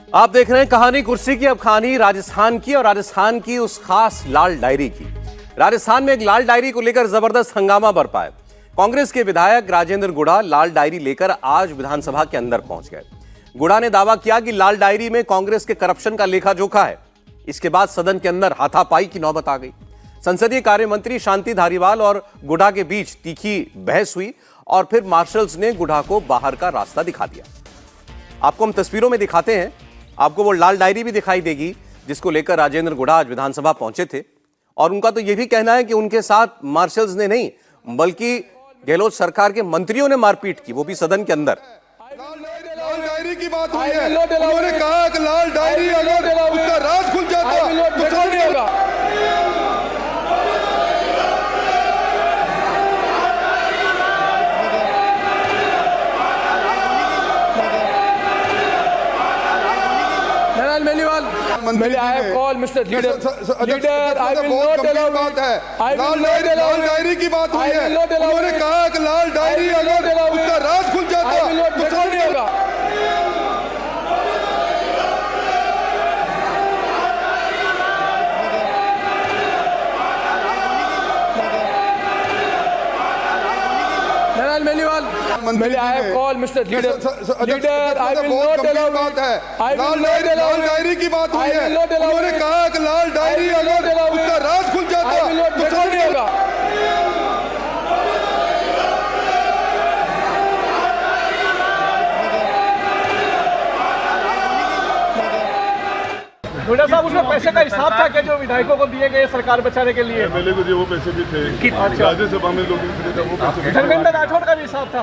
आप देख रहे हैं कहानी कुर्सी की अब कहानी राजस्थान की, और राजस्थान की उस खास लाल डायरी की। राजस्थान में एक लाल डायरी को लेकर जबरदस्त हंगामा बरपा है। कांग्रेस के विधायक राजेंद्र गुढ़ा लाल डायरी लेकर आज विधानसभा के अंदर पहुंच गए। गुढ़ा ने दावा किया कि लाल डायरी में कांग्रेस के करप्शन का लेखा जोखा है। इसके बाद सदन के अंदर हाथापाई की नौबत आ गई। संसदीय कार्य मंत्री शांति धारीवाल और गुढ़ा के बीच तीखी बहस हुई और फिर मार्शल्स ने गुढ़ा को बाहर का रास्ता दिखा दिया। आपको हम तस्वीरों में दिखाते हैं, आपको वो लाल डायरी भी दिखाई देगी जिसको लेकर राजेंद्र गुढ़ा आज विधानसभा पहुंचे थे। और उनका तो यह भी कहना है कि उनके साथ मार्शल्स ने नहीं बल्कि गहलोत सरकार के मंत्रियों ने मारपीट की, वो भी सदन के अंदर। लाल डायरी की बात हुई है। उन्होंने कहा कि लाल डायरी अगर उसका राज खुल जाता तो कुछ नहीं होगा। I have called Mr. Leader. I will not allow बात है। लाल डायरी की बात हुई है। उन्होंने कहा कि लाल डायरी अगर उसका राज खुल जाता तो कुछ नहीं होगा। I have called Mr. Leader. I will not allow बात है। लाल डायरी की बात हुई है। उन्होंने कहा कि लाल डायरी अगर उसका राज खुल जाता तो कुछ नहीं होगा। गुढ़ा साहब, उसमें पैसे का हिसाब था क्या जो विधायकों को दिए गए सरकार बचाने के लिए? एमएलए को जो वो पैसे भी थे, राज्यसभा में लोगों को दिए वो पैसे। धर्मेंद्र राठौड़ का भी हिसाब था।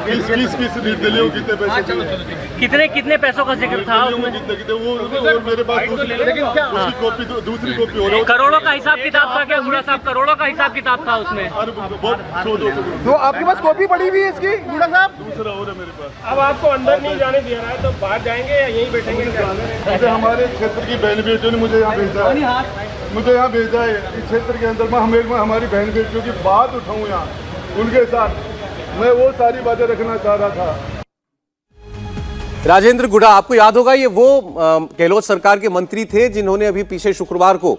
किस निर्दलीय को कितने पैसे, कितने पैसों का जिक्र था उसमें? कितने वो और मेरे पास उसकी कॉपी, दूसरी कॉपी हो रही है। करोड़ों का हिसाब किताब था क्या गुढ़ा साहब? करोड़ों का हिसाब किताब था उसमें। तो आपके पास कॉपी पड़ी हुई है इसकी गुढ़ा साहब? दूसरा और है मेरे पास। अब आपको अंदर नहीं जाने दिया रहा है तो बाहर जाएंगे या यहीं बैठेंगे? मुझे हमारे क्षेत्र की बहन बेटियों ने मुझे यहाँ भेजा है। मुझे यहाँ भेजा है इस क्षेत्र के अंदर मैं हमारी बहन बेटियों की बात उठाऊँ यहाँ उनके साथ। मैं वो सारी बातें रखना चाह रहा था। राजेंद्र गुढ़ा, आपको याद होगा ये वो गहलोत सरकार के मंत्री थे जिन्होंने अभी पीछे शुक्रवार को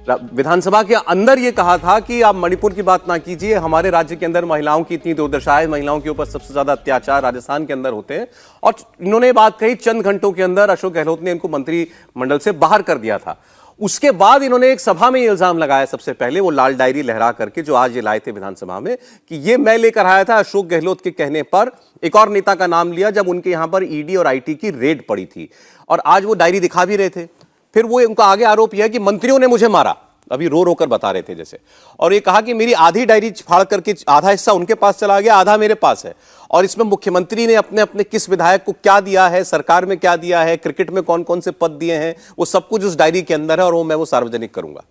विधानसभा के अंदर ये कहा था कि आप मणिपुर की बात ना कीजिए, हमारे राज्य के अंदर महिलाओं की इतनी दुर्दशा है, महिलाओं के ऊपर सबसे ज्यादा अत्याचार राजस्थान के अंदर होते हैं। और इन्होंने बात कही, चंद घंटों के अंदर अशोक गहलोत ने इनको मंत्रिमंडल से बाहर कर दिया था। उसके बाद इन्होंने एक सभा में ये इल्जाम लगाया, सबसे पहले वो लाल डायरी लहरा करके जो आज ये लाए थे विधानसभा में, कि ये मैं लेकर आया था अशोक गहलोत के कहने पर। एक और नेता का नाम लिया जब उनके यहां पर ईडी और आईटी की रेड पड़ी थी, और आज वो डायरी दिखा भी रहे थे। फिर वो उनका आगे आरोप यह है कि मंत्रियों ने मुझे मारा, अभी रो रो कर बता रहे थे जैसे, और ये कहा कि मेरी आधी डायरी फाड़ करके आधा हिस्सा उनके पास चला गया, आधा मेरे पास है। और इसमें मुख्यमंत्री ने अपने अपने किस विधायक को क्या दिया है, सरकार में क्या दिया है, क्रिकेट में कौन कौन से पद दिए हैं, वो सब कुछ उस डायरी के अंदर है, और वो मैं सार्वजनिक करूंगा।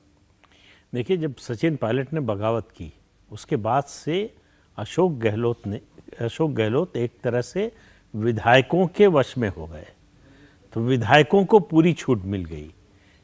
देखिए, जब सचिन पायलट ने बगावत की उसके बाद से अशोक गहलोत एक तरह से विधायकों के वश में हो गए, तो विधायकों को पूरी छूट मिल गई।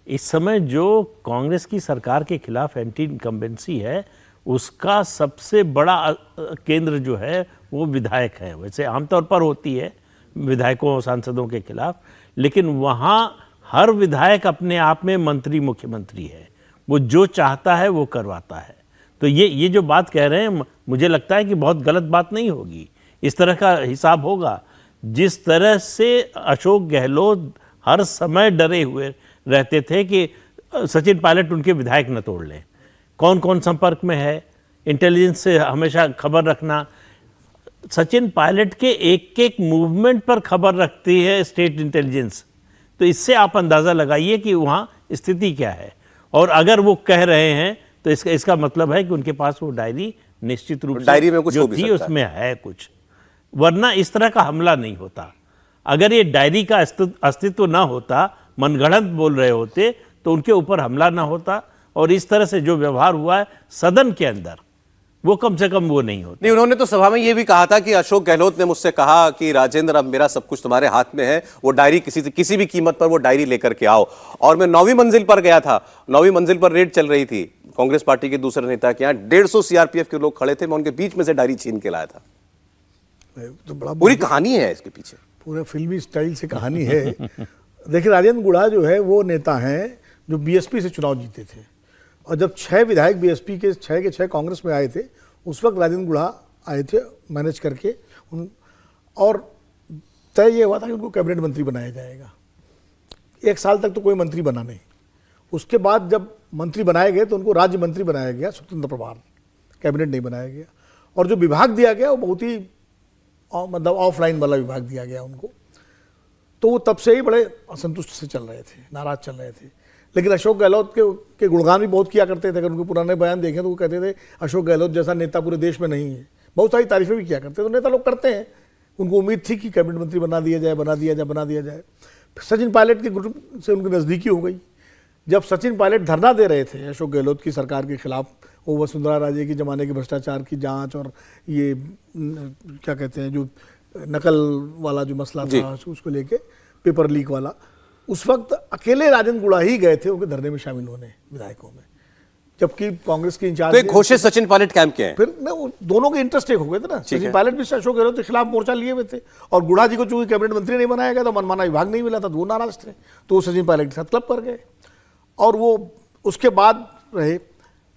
इस समय जो कांग्रेस की सरकार के खिलाफ एंटी इनकम्बेंसी है, उसका सबसे बड़ा केंद्र जो है वो विधायक है। वैसे आमतौर पर होती है विधायकों और सांसदों के खिलाफ, लेकिन वहाँ हर विधायक अपने आप में मंत्री मुख्यमंत्री है, वो जो चाहता है वो करवाता है। तो ये जो बात कह रहे हैं, मुझे लगता है कि बहुत गलत बात नहीं होगी। इस तरह का हिसाब होगा। जिस तरह से अशोक गहलोत हर समय डरे हुए रहते थे कि सचिन पायलट उनके विधायक न तोड़ लें, कौन कौन संपर्क में है, इंटेलिजेंस से हमेशा खबर रखना। सचिन पायलट के एक एक मूवमेंट पर खबर रखती है स्टेट इंटेलिजेंस। तो इससे आप अंदाज़ा लगाइए कि वहाँ स्थिति क्या है। और अगर वो कह रहे हैं तो इसका मतलब है कि उनके पास वो डायरी निश्चित रूप से डायरी में कुछ जो थी उसमें है कुछ, वरना इस तरह का हमला नहीं होता। अगर ये डायरी का अस्तित्व ना होता, मनगढ़ंत बोल रहे होते, तो उनके ऊपर हमला ना होता। और इस तरह से जो व्यवहार हुआ है सदन के अंदर, वो कम से कम वो नहीं होता। नहीं, उन्होंने तो सभा में ये भी कहा था कि अशोक गहलोत ने मुझसे कहा कि राजेंद्र, अब मेरा सब कुछ तुम्हारे हाथ में है, वो डायरी किसी भी कीमत पर वो डायरी लेकर के आओ। और मैं 9वीं मंजिल पर गया था, 9वीं मंजिल पर रेड चल रही थी कांग्रेस पार्टी के दूसरे नेता के यहाँ, 150 सीआरपीएफ के लोग खड़े थे, मैं उनके बीच में से डायरी छीन के लाया था। तो बड़ा पूरी कहानी है इसके पीछे। पूरे फिल्मी स्टाइल से कहानी है। देखिए, राजेंद्र गुढ़ा जो है वो नेता हैं जो बीएसपी से चुनाव जीते थे, और जब 6 विधायक बीएसपी के 6 के 6 कांग्रेस में आए थे, उस वक्त राजेंद्र गुढ़ा आए थे मैनेज करके और तय ये हुआ था कि उनको कैबिनेट मंत्री बनाया जाएगा। 1 साल तक तो कोई मंत्री बना नहीं। उसके बाद जब मंत्री बनाए गए तो उनको राज्य मंत्री बनाया गया, स्वतंत्र प्रभार, कैबिनेट नहीं बनाया गया। और जो विभाग दिया गया वो बहुत ही मतलब ऑफलाइन वाला विभाग दिया गया उनको, तो वो तब से ही बड़े असंतुष्ट से चल रहे थे, नाराज चल रहे थे। लेकिन अशोक गहलोत के गुणगान भी बहुत किया करते थे। अगर उनके पुराने बयान देखें तो वो कहते थे अशोक गहलोत जैसा नेता पूरे देश में नहीं है। बहुत सारी तारीफें भी किया करते, तो नेता लोग करते हैं। उनको उम्मीद थी कि कैबिनेट मंत्री बना दिया जाए। सचिन पायलट के ग्रुप से उनकी नज़दीकी हो गई। जब सचिन पायलट धरना दे रहे थे अशोक गहलोत की सरकार के खिलाफ, वो वसुंधरा राजे के ज़माने के भ्रष्टाचार की जांच और ये क्या कहते हैं जो नकल वाला जो मसला था उसको लेके, पेपर लीक वाला, उस वक्त अकेले राजेंद्र गुढ़ा ही गए थे उनके धरने में शामिल होने विधायकों में, जबकि कांग्रेस के इंचार्ज तो एक घोषित सचिन पायलट कैंप के हैं। फिर न दोनों के इंटरेस्ट एक हो गए थे ना। सचिन पायलट भी अशोक गहलोत के खिलाफ मोर्चा लिए हुए थे, और गुढ़ा जी को चूंकि कैबिनेट मंत्री नहीं बनाया गया तो मनमाना विभाग नहीं मिला था, तो वो नाराज थे, तो वो सचिन पायलट के साथ क्लब कर गए। और वो उसके बाद रहे।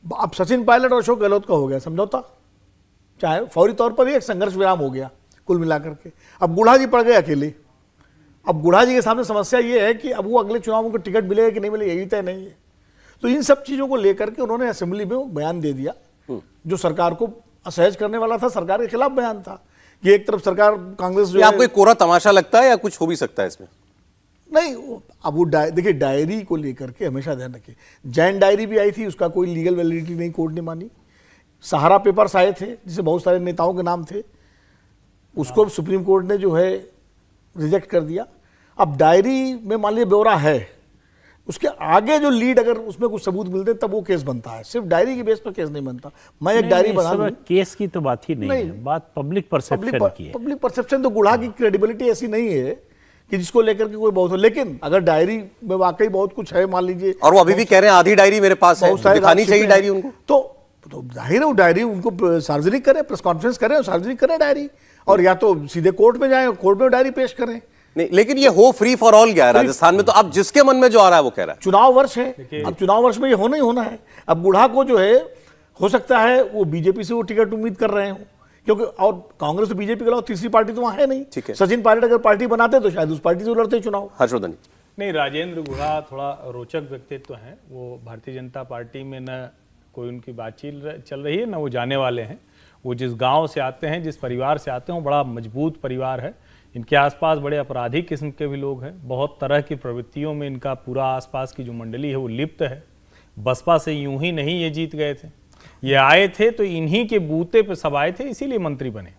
अब सचिन पायलट और अशोक गहलोत का हो गया समझौता, चाहे फौरी तौर पर ही एक संघर्ष विराम हो गया कुल मिलाकर के। अब गुढ़ा जी पड़ गए अकेले। अब गुढ़ा जी के सामने समस्या ये है कि अब वो अगले चुनाव में टिकट मिलेगा कि नहीं मिलेगा यही तय नहीं है। तो इन सब चीज़ों को लेकर के उन्होंने असेंबली में बयान दे दिया जो सरकार को असहज करने वाला था, सरकार के खिलाफ बयान था कि एक तरफ सरकार कांग्रेस जो आपको एक कोरा तमाशा लगता है या कुछ हो भी सकता है इसमें? नहीं, अब वो देखिए डायरी को लेकर के हमेशा ध्यान रखिए। जैन डायरी भी आई थी, उसका कोई लीगल वैलिडिटी नहीं, कोर्ट ने मानी। सहारा पेपर्स आए थे जिसमें बहुत सारे नेताओं के नाम थे, उसको सुप्रीम कोर्ट ने जो है रिजेक्ट कर दिया। अब डायरी में मान लीजिए ब्यौरा है, उसके आगे जो लीड अगर उसमें कुछ सबूत मिलते तब वो केस बनता है, सिर्फ डायरी के बेस पर केस नहीं बनता। मैं एक डायरी बना दूं, केस की तो बात ही नहीं है, बात पब्लिक परसेप्शन की है। पब्लिक परसेप्शन तो गुढ़ा की क्रेडिबिलिटी ऐसी नहीं है कि जिसको लेकर के कोई बहुत हो। लेकिन अगर डायरी में वाकई बहुत कुछ है मान लीजिए, और वो अभी भी कह रहे हैं आधी डायरी मेरे पास है, दिखानी चाहिए डायरी उनको, तो जाहिर है वो डायरी उनको सार्वजनिक करें, प्रेस कॉन्फ्रेंस करें और सार्वजनिक करें डायरी, और या तो सीधे कोर्ट में जाएं, कोर्ट में डायरी पेश करें। नहीं, लेकिन ये हो फ्री फॉर ऑल गया है राजस्थान में, तो अब जिसके मन में जो आ रहा है वो कह रहा है। चुनाव वर्ष है, अब चुनाव वर्ष में ये होना ही होना है। अब गुढ़ा को जो है हो सकता है वो बीजेपी से वो टिकट उम्मीद कर रहे हो, क्योंकि और कांग्रेस तो बीजेपी के अलावा तीसरी पार्टी तो वहां है नहीं। ठीक है। सचिन पायलट अगर पार्टी बनाते तो शायद उस पार्टी से लड़ते चुनाव। हर्षवर्धन नहीं, राजेंद्र गुढ़ा थोड़ा रोचक व्यक्तित्व है। वो भारतीय जनता पार्टी में न कोई उनकी बातचीत चल रही है, न वो जाने वाले हैं। वो जिस गांव से आते हैं, जिस परिवार से आते हैं, वो बड़ा मजबूत परिवार है। इनके आसपास बड़े अपराधी किस्म के भी लोग हैं, बहुत तरह की प्रवृत्तियों में इनका पूरा आसपास की जो मंडली है वो लिप्त है। बसपा से यूं ही नहीं ये जीत गए थे, ये आए थे तो इन्हीं के बूते पे सब आए थे, इसीलिए मंत्री बने।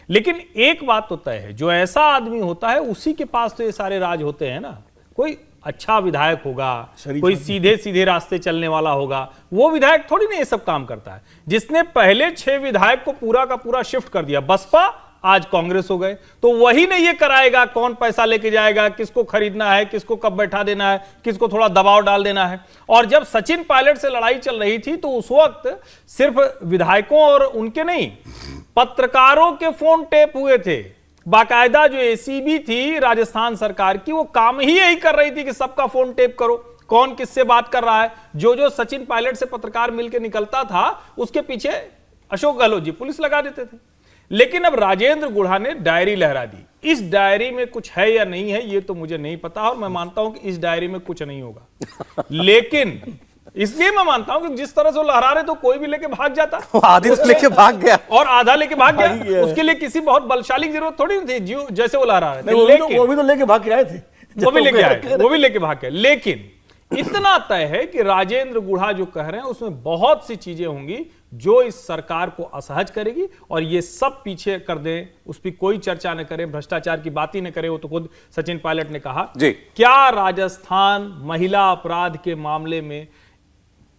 लेकिन एक बात तो तय है, जो ऐसा आदमी होता है उसी के पास तो ये सारे राज होते हैं ना। कोई अच्छा विधायक होगा, कोई सीधे सीधे रास्ते चलने वाला होगा, वो विधायक थोड़ी ना ये सब काम करता है। जिसने पहले 6 विधायक को पूरा का पूरा शिफ्ट कर दिया, बसपा आज कांग्रेस हो गए, तो वही ने ये कराएगा कौन पैसा लेके जाएगा, किसको खरीदना है, किसको कब बैठा देना है, किसको थोड़ा दबाव डाल देना है। और जब सचिन पायलट से लड़ाई चल रही थी तो उस वक्त सिर्फ विधायकों और उनके नहीं, पत्रकारों के फोन टेप हुए थे। बाकायदा जो एसीबी थी राजस्थान सरकार की, वो काम ही यही कर रही थी कि सबका फोन टेप करो, कौन किससे बात कर रहा है। जो सचिन पायलट से पत्रकार मिलकर निकलता था उसके पीछे अशोक गहलोत जी पुलिस लगा देते थे। लेकिन अब राजेंद्र गुढ़ा ने डायरी लहरा दी। इस डायरी में कुछ है या नहीं है ये तो मुझे नहीं पता, और मैं मानता हूं कि इस डायरी में कुछ नहीं होगा। लेकिन इसलिए मैं मानता हूं कि जिस तरह से वो लहरा रहे तो कोई भी लेके भाग जाता, आधी लेके भाग गया और आधा लेके भाग गया। उसके लिए किसी बहुत बलशाली की जरूरत थोड़ी थी, जैसे वो लहरा रहे थे। वो भी तो लेके भाग के आए थे, वो भी लेके भाग गए। लेकिन इतना तय है कि राजेंद्र गुढ़ा जो कह रहे हैं उसमें बहुत सी चीजें होंगी जो इस सरकार को असहज करेगी, और ये सब पीछे कर दें, उस पर कोई चर्चा न करें, भ्रष्टाचार की बात ही न करें। वो तो खुद सचिन पायलट ने कहा जी। क्या राजस्थान महिला अपराध के मामले में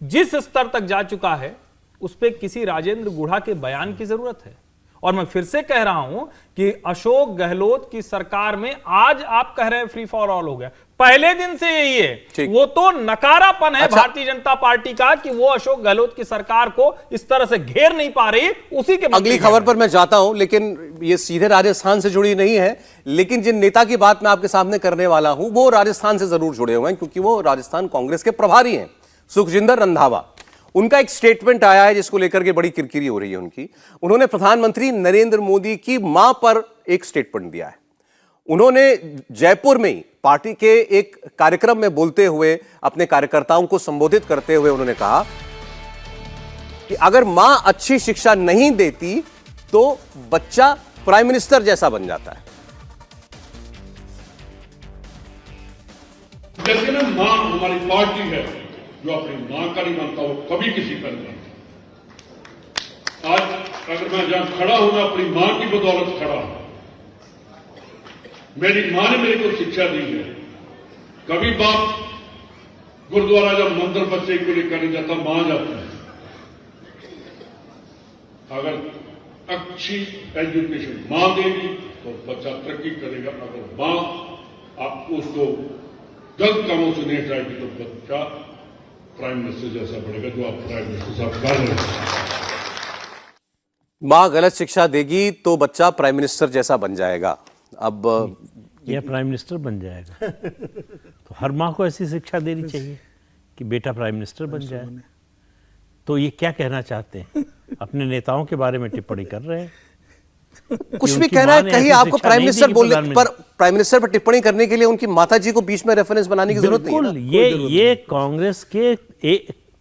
जिस स्तर तक जा चुका है, उस पर किसी राजेंद्र गुढ़ा के बयान की जरूरत है? और मैं फिर से कह रहा हूं कि अशोक गहलोत की सरकार में आज आप कह रहे हैं फ्री फॉर ऑल हो गया, पहले दिन से यही है। वो तो नकारापन है भारतीय जनता पार्टी का कि वो अशोक गहलोत की सरकार को इस तरह से घेर नहीं पा रही, उसी के अगली खबर पर मैं जाता हूं, लेकिन ये सीधे राजस्थान से जुड़ी नहीं है, लेकिन जिन नेता की बात मैं आपके सामने करने वाला हूं वो राजस्थान से जरूर जुड़े हुए हैं, क्योंकि वो राजस्थान कांग्रेस के प्रभारी हैं, सुखजिंदर रंधावा। उनका एक स्टेटमेंट आया है जिसको लेकर के बड़ी किरकिरी हो रही है उनकी। उन्होंने प्रधानमंत्री नरेंद्र मोदी की मां पर एक स्टेटमेंट दिया है। उन्होंने जयपुर में ही पार्टी के एक कार्यक्रम में बोलते हुए, अपने कार्यकर्ताओं को संबोधित करते हुए उन्होंने कहा कि अगर मां अच्छी शिक्षा नहीं देती तो बच्चा प्राइम मिनिस्टर जैसा बन जाता है। जैसे ना मां हमारी पार्टी है, जो अपनी मां का नहीं मानता वो कभी किसी का नहीं मानता। आज अगर मैं जहां खड़ा हूं मैं अपनी मां की बदौलत खड़ा हूं। मेरी मां ने मेरे को शिक्षा दी है। कभी बाप गुरुद्वारा जब मंदिर बच्चे को लेकर नहीं जाता, मां जाती है। अगर अच्छी एजुकेशन मां देगी तो बच्चा तरक्की करेगा। अगर मां आप उसको गलत कामों से नहीं हटाएगी तो बच्चा प्राइम मिनिस्टर जैसा बढ़ेगा, जो आप प्राइम मिनिस्टर साहब कर रहे हैं। मां गलत शिक्षा देगी तो बच्चा प्राइम मिनिस्टर जैसा बन जाएगा। अब यह प्राइम मिनिस्टर बन जाएगा तो हर माँ को ऐसी शिक्षा देनी चाहिए कि बेटा प्राइम मिनिस्टर बन जाए। तो ये क्या कहना चाहते हैं? अपने नेताओं के बारे में टिप्पणी कर रहे हैं। कुछ भी कहना है, कहीं आपको प्राइम मिनिस्टर बोलने पर, प्राइम मिनिस्टर पर टिप्पणी करने के लिए उनकी माताजी को बीच में रेफरेंस बनाने की जरूरत नहीं है ना? ये कांग्रेस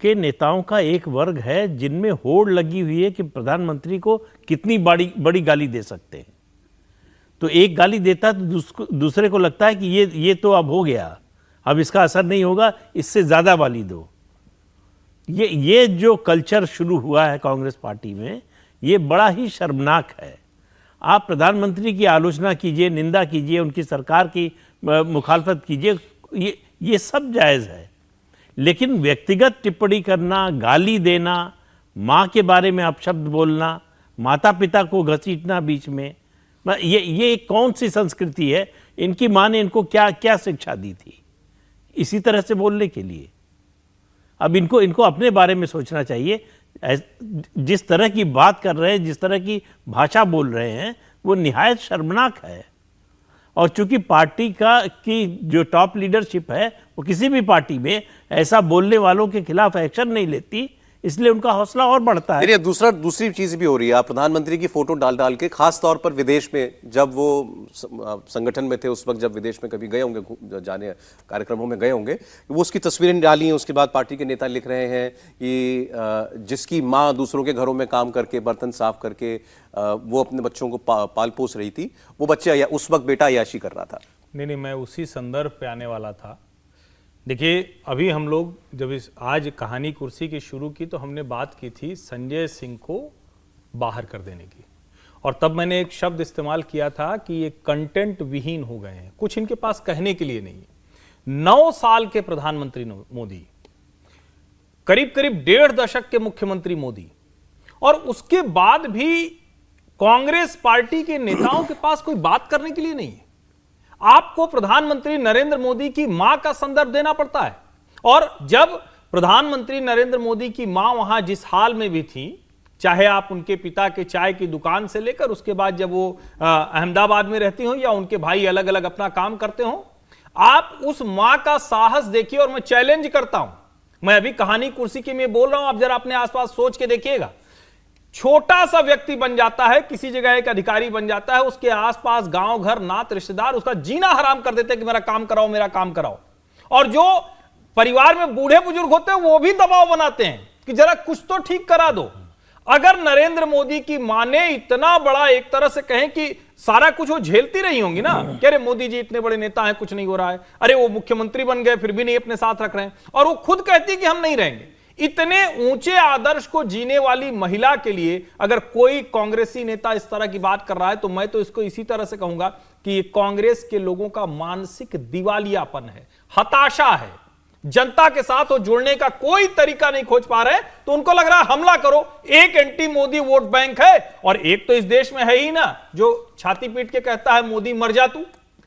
के नेताओं का एक वर्ग है जिनमें होड़ लगी हुई है कि प्रधानमंत्री को कितनी बड़ी गाली दे सकते हैं। तो एक गाली देता तो दूसरे को लगता है कि ये तो अब हो गया, अब इसका असर नहीं होगा, इससे ज्यादा गाली दो। ये जो कल्चर शुरू हुआ है कांग्रेस पार्टी में, ये बड़ा ही शर्मनाक है। आप प्रधानमंत्री की आलोचना कीजिए, निंदा कीजिए, उनकी सरकार की मुखालफत कीजिए, ये सब जायज़ है, लेकिन व्यक्तिगत टिप्पणी करना, गाली देना, माँ के बारे में अपशब्द बोलना, माता पिता को घसीटना बीच में, ये कौन सी संस्कृति है? इनकी माँ ने इनको क्या क्या शिक्षा दी थी इसी तरह से बोलने के लिए? अब इनको अपने बारे में सोचना चाहिए। जिस तरह की बात कर रहे हैं, जिस तरह की भाषा बोल रहे हैं, वो निहायत शर्मनाक है। और चूंकि पार्टी की जो टॉप लीडरशिप है वो किसी भी पार्टी में ऐसा बोलने वालों के खिलाफ एक्शन नहीं लेती, इसलिए उनका हौसला और बढ़ता है। दूसरी चीज भी हो रही है। आप प्रधानमंत्री की फोटो डाल के, खास तौर पर विदेश में, जब वो संगठन में थे उस वक्त, जब विदेश में कभी गए होंगे, जाने कार्यक्रमों में गए होंगे, वो उसकी तस्वीरें डाली हैं। उसके बाद पार्टी के नेता लिख रहे हैं कि जिसकी माँ दूसरों के घरों में काम करके, बर्तन साफ करके वो अपने बच्चों को पाल पोस रही थी, वो बच्चे उस वक्त बेटा अय्याशी कर रहा था। नहीं, मैं उसी संदर्भ पे आने वाला था। देखिए, अभी हम लोग जब आज कहानी कुर्सी की शुरू की तो हमने बात की थी संजय सिंह को बाहर कर देने की, और तब मैंने एक शब्द इस्तेमाल किया था कि ये कंटेंट विहीन हो गए हैं, कुछ इनके पास कहने के लिए नहीं है। 9 साल के प्रधानमंत्री मोदी, करीब 1.5 दशक के मुख्यमंत्री मोदी, और उसके बाद भी कांग्रेस पार्टी के नेताओं के पास कोई बात करने के लिए नहीं है। आपको प्रधानमंत्री नरेंद्र मोदी की मां का संदर्भ देना पड़ता है, और जब प्रधानमंत्री नरेंद्र मोदी की मां वहां जिस हाल में भी थी, चाहे आप उनके पिता के चाय की दुकान से लेकर उसके बाद जब वो अहमदाबाद में रहती हो या उनके भाई अलग अलग अपना काम करते हो, आप उस मां का साहस देखिए। और मैं चैलेंज करता हूं, मैं अभी कहानी कुर्सी की में बोल रहा हूं, आप जरा अपने आसपास सोच के देखिएगा। छोटा सा व्यक्ति बन जाता है, किसी जगह एक अधिकारी बन जाता है, उसके आसपास गांव घर नात रिश्तेदार उसका जीना हराम कर देते हैं कि मेरा काम कराओ, मेरा काम कराओ। और जो परिवार में बूढ़े बुजुर्ग होते हैं वो भी दबाव बनाते हैं कि जरा कुछ तो ठीक करा दो। अगर नरेंद्र मोदी की मां ने इतना बड़ा, एक तरह से कहें कि सारा कुछ वो झेलती रही होंगी ना, कि अरे मोदी जी इतने बड़े नेता हैं, कुछ नहीं हो रहा है, अरे वो मुख्यमंत्री बन गए फिर भी नहीं अपने साथ रख रहे हैं, और वो खुद कहती कि हम नहीं रहेंगे। इतने ऊंचे आदर्श को जीने वाली महिला के लिए अगर कोई कांग्रेसी नेता इस तरह की बात कर रहा है, तो मैं तो इसको इसी तरह से कहूंगा कि ये कांग्रेस के लोगों का मानसिक दिवालियापन है, हताशा है। जनता के साथ वो जुड़ने का कोई तरीका नहीं खोज पा रहे, तो उनको लग रहा है हमला करो। एक एंटी मोदी वोट बैंक है और एक तो इस देश में है ही ना जो छाती पीट के कहता है मोदी मर जा तू,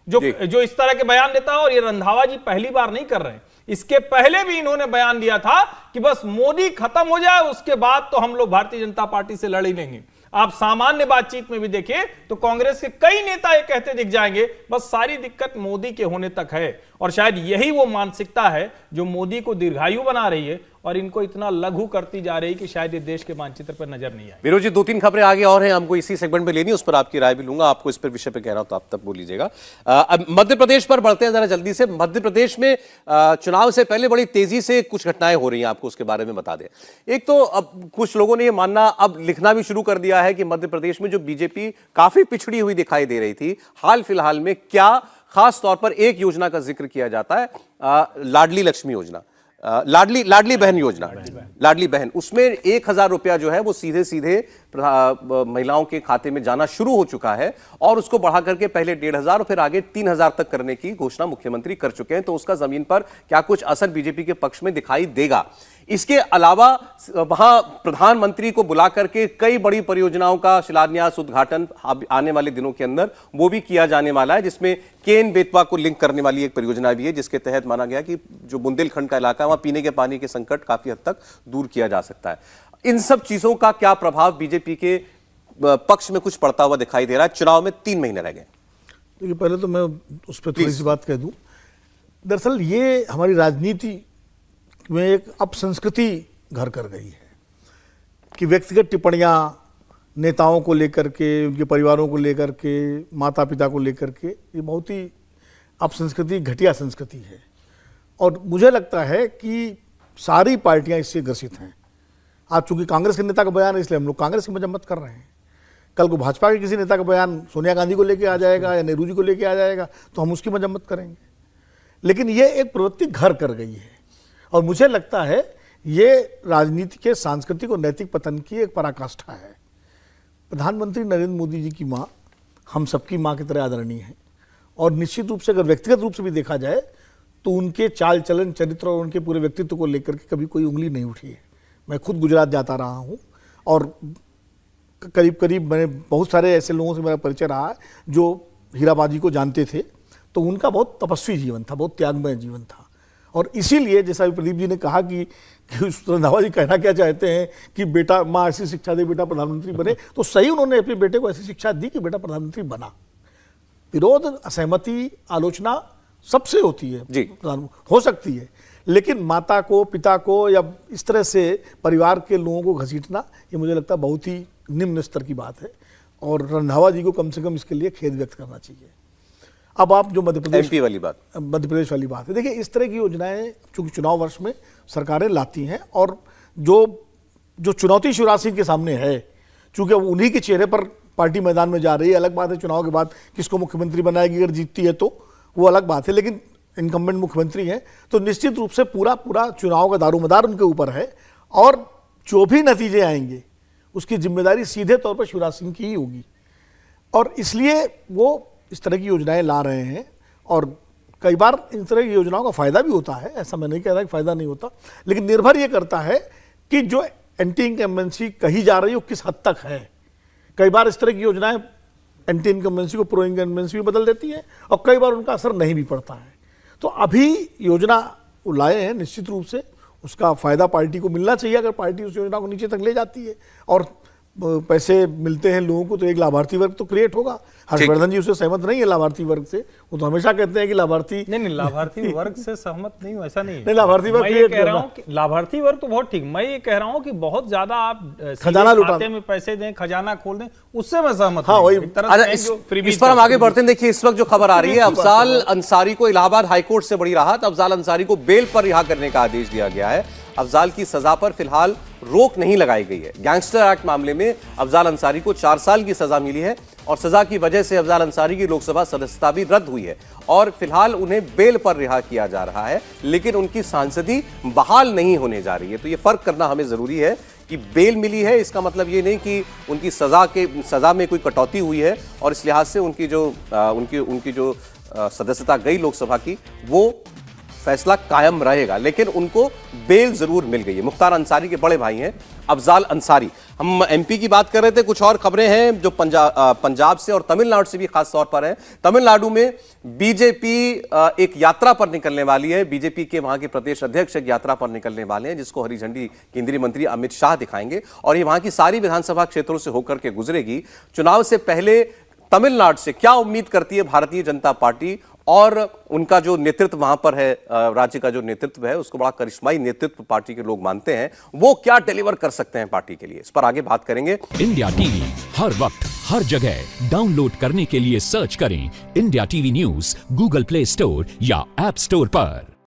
जो इस तरह के बयान देता है। और ये रंधावा जी पहली बार नहीं कर रहे हैं, इसके पहले भी इन्होंने बयान दिया था कि बस मोदी खत्म हो जाए उसके बाद तो हम लोग भारतीय जनता पार्टी से लड़ ही लेंगे। आप सामान्य बातचीत में भी देखिए तो कांग्रेस के कई नेता ये कहते दिख जाएंगे बस सारी दिक्कत मोदी के होने तक है। और शायद यही वो मानसिकता है जो मोदी को दीर्घायु बना रही है और इनको इतना लघु करती जा रही कि शायद ये देश के मानचित्र पर नजर नहीं आए। विरोध जी, 2-3 खबरें आगे और हैं, हमको इसी सेगमेंट में लेनी, उस पर आपकी राय भी लूंगा। आपको इस पर विषय पे कह रहा हूं तो आप तब बोल लीजिएगा। अब मध्य प्रदेश पर बढ़ते हैं जरा जल्दी से। मध्य प्रदेश में चुनाव से पहले बड़ी तेजी से कुछ घटनाएं हो रही हैं, आपको उसके बारे में बता दें। एक तो अब कुछ लोगों ने ये मानना अब लिखना भी शुरू कर दिया है कि मध्य प्रदेश में जो बीजेपी काफी पिछड़ी हुई दिखाई दे रही थी, हाल फिलहाल में क्या खास तौर पर एक योजना का जिक्र किया जाता है, लाडली लक्ष्मी योजना, लाडली बहन योजना, लाडली बहन, उसमें 1,000 रुपया जो है वो सीधे सीधे महिलाओं के खाते में जाना शुरू हो चुका है और उसको बढ़ा करके पहले 1,500 और फिर आगे 3,000 तक करने की घोषणा मुख्यमंत्री कर चुके हैं। तो उसका जमीन पर क्या कुछ असर बीजेपी के पक्ष में दिखाई देगा? इसके अलावा वहां प्रधानमंत्री को बुला करके कई बड़ी परियोजनाओं का शिलान्यास, उद्घाटन आने वाले दिनों के अंदर वो भी किया जाने वाला है, जिसमें केन बेतवा को लिंक करने वाली एक परियोजना भी है, जिसके तहत माना गया कि जो बुंदेलखंड का इलाका है वहां पीने के पानी के संकट काफी हद तक दूर किया जा सकता है। इन सब चीजों का क्या प्रभाव बीजेपी के पक्ष में कुछ पड़ता हुआ दिखाई दे रहा है? चुनाव में 3 महीने रह गए। देखिए, पहले तो मैं उस पर थोड़ी सी बात कह दूं। दरअसल ये हमारी राजनीति में एक अपसंस्कृति घर कर गई है कि व्यक्तिगत टिप्पणियां नेताओं को लेकर के, उनके परिवारों को लेकर के, माता पिता को लेकर के, ये बहुत ही अपसंस्कृति, घटिया संस्कृति है। और मुझे लगता है कि सारी पार्टियां इससे ग्रसित हैं। आज चूंकि कांग्रेस के नेता का बयान है इसलिए हम लोग कांग्रेस की मजम्मत कर रहे हैं। कल को भाजपा के किसी नेता का बयान सोनिया गांधी को लेके आ जाएगा या नेहरू जी को लेके आ जाएगा तो हम उसकी मजम्मत करेंगे। लेकिन ये एक प्रवृत्ति घर कर गई है और मुझे लगता है ये राजनीति के सांस्कृतिक और नैतिक पतन की एक पराकाष्ठा है। प्रधानमंत्री नरेंद्र मोदी जी की माँ हम सबकी माँ की तरह आदरणीय है और निश्चित रूप से अगर व्यक्तिगत रूप से भी देखा जाए तो उनके चाल चलन, चरित्र और उनके पूरे व्यक्तित्व को लेकर के कभी कोई उंगली नहीं उठी है। मैं खुद गुजरात जाता रहा हूँ और करीब करीब मैंने बहुत सारे ऐसे लोगों से मेरा परिचय रहा है जो हीराबाजी को जानते थे, तो उनका बहुत तपस्वी जीवन था, बहुत त्यागमय जीवन था। और इसीलिए जैसा प्रदीप जी ने कहा कि रंधावा जी कहना क्या चाहते हैं कि बेटा, माँ ऐसी शिक्षा दे बेटा प्रधानमंत्री बने, तो सही उन्होंने अपने बेटे को ऐसी शिक्षा दी कि बेटा प्रधानमंत्री बना। विरोध, असहमति, आलोचना सबसे होती है जी, हो सकती है, लेकिन माता को, पिता को या इस तरह से परिवार के लोगों को घसीटना ये मुझे लगता है बहुत ही निम्न स्तर की बात है और रंधावा जी को कम से कम इसके लिए खेद व्यक्त करना चाहिए। अब आप जो मध्य प्रदेश वाली बात है, देखिए इस तरह की योजनाएं चूंकि चुनाव वर्ष में सरकारें लाती हैं और जो चुनौती शिवराज सिंह के सामने है, चूंकि उन्हीं के चेहरे पर पार्टी मैदान में जा रही है। अलग बात है चुनाव के बाद किसको मुख्यमंत्री बनाएगी, अगर जीतती है तो वो अलग बात है, लेकिन इनकम्बेंट मुख्यमंत्री हैं तो निश्चित रूप से पूरा चुनाव का दारोमदार उनके ऊपर है और जो भी नतीजे आएंगे उसकी जिम्मेदारी सीधे तौर पर शिवराज सिंह की ही होगी। और इसलिए वो इस तरह की योजनाएं ला रहे हैं और कई बार इन तरह की योजनाओं का फायदा भी होता है, ऐसा मैं नहीं कह रहा कि फायदा नहीं होता, लेकिन निर्भर ये करता है कि जो एंटी इनकम्बेंसी कही जा रही है वो किस हद तक है। कई बार इस तरह की योजनाएं एंटी इनकम्बेंसी को प्रो इनकम्बेंसी भी बदल देती है और कई बार उनका असर नहीं भी पड़ता है। तो अभी योजना लाए हैं, निश्चित रूप से उसका फायदा पार्टी को मिलना चाहिए अगर पार्टी उस योजना को नीचे तक ले जाती है और पैसे मिलते हैं लोगों को तो एक लाभार्थी वर्ग तो क्रिएट होगा। हर्षवर्धन जी उससे सहमत नहीं है लाभार्थी वर्ग से, वो तो हमेशा कहते हैं कि लाभार्थी नहीं लाभार्थी वर्ग से सहमत नहीं हूं, ऐसा नहीं है। नहीं, लाभार्थी वर्ग मैं ये कह रहा हूं कि लाभार्थी वर्ग तो बहुत ठीक, मैं ये कह रहा हूं कि बहुत ज्यादा आप खजाना लुटा में पैसे दें, खजाना खोल दें, उससे मैं सहमत हाँ, वही इस पर हम आगे बढ़ते हैं। देखिए इस वक्त जो खबर आ रही है, अफजाल अंसारी को इलाहाबाद हाईकोर्ट से बड़ी राहत, अफजाल अंसारी को बेल पर रिहा करने का आदेश दिया गया है। अफजाल की सजा पर फिलहाल रोक नहीं लगाई गई है। गैंगस्टर एक्ट मामले में अफजाल अंसारी को 4 साल की सजा मिली है और सजा की वजह से अफजाल अंसारी की लोकसभा सदस्यता भी रद्द हुई है और फिलहाल उन्हें बेल पर रिहा किया जा रहा है, लेकिन उनकी सांसदी बहाल नहीं होने जा रही है। तो ये फर्क करना हमें जरूरी है कि बेल मिली है इसका मतलब ये नहीं कि उनकी सजा में कोई कटौती हुई है और इस लिहाज से उनकी जो सदस्यता गई लोकसभा की वो फैसला कायम रहेगा, लेकिन उनको बेल जरूर मिल गई है। मुख्तार अंसारी के बड़े भाई हैं अफजाल अंसारी। हम एमपी की बात कर रहे थे, कुछ और खबरें हैं जो पंजाब से और तमिलनाडु से भी खास तौर पर है। तमिलनाडु में बीजेपी एक यात्रा पर निकलने वाली है। बीजेपी के वहां के प्रदेश अध्यक्ष एक यात्रा पर निकलने वाले हैं, जिसको हरी झंडी केंद्रीय मंत्री अमित शाह दिखाएंगे और ये वहां की सारी विधानसभा क्षेत्रों से होकर के गुजरेगी। चुनाव से पहले तमिलनाडु से क्या उम्मीद करती है भारतीय जनता पार्टी, और उनका जो नेतृत्व वहां पर है, राज्य का जो नेतृत्व है, उसको बड़ा करिश्माई नेतृत्व पार्टी के लोग मानते हैं। वो क्या डिलीवर कर सकते हैं पार्टी के लिए, इस पर आगे बात करेंगे। इंडिया टीवी हर वक्त हर जगह डाउनलोड करने के लिए सर्च करें India TV news Google play store या ऐप स्टोर पर।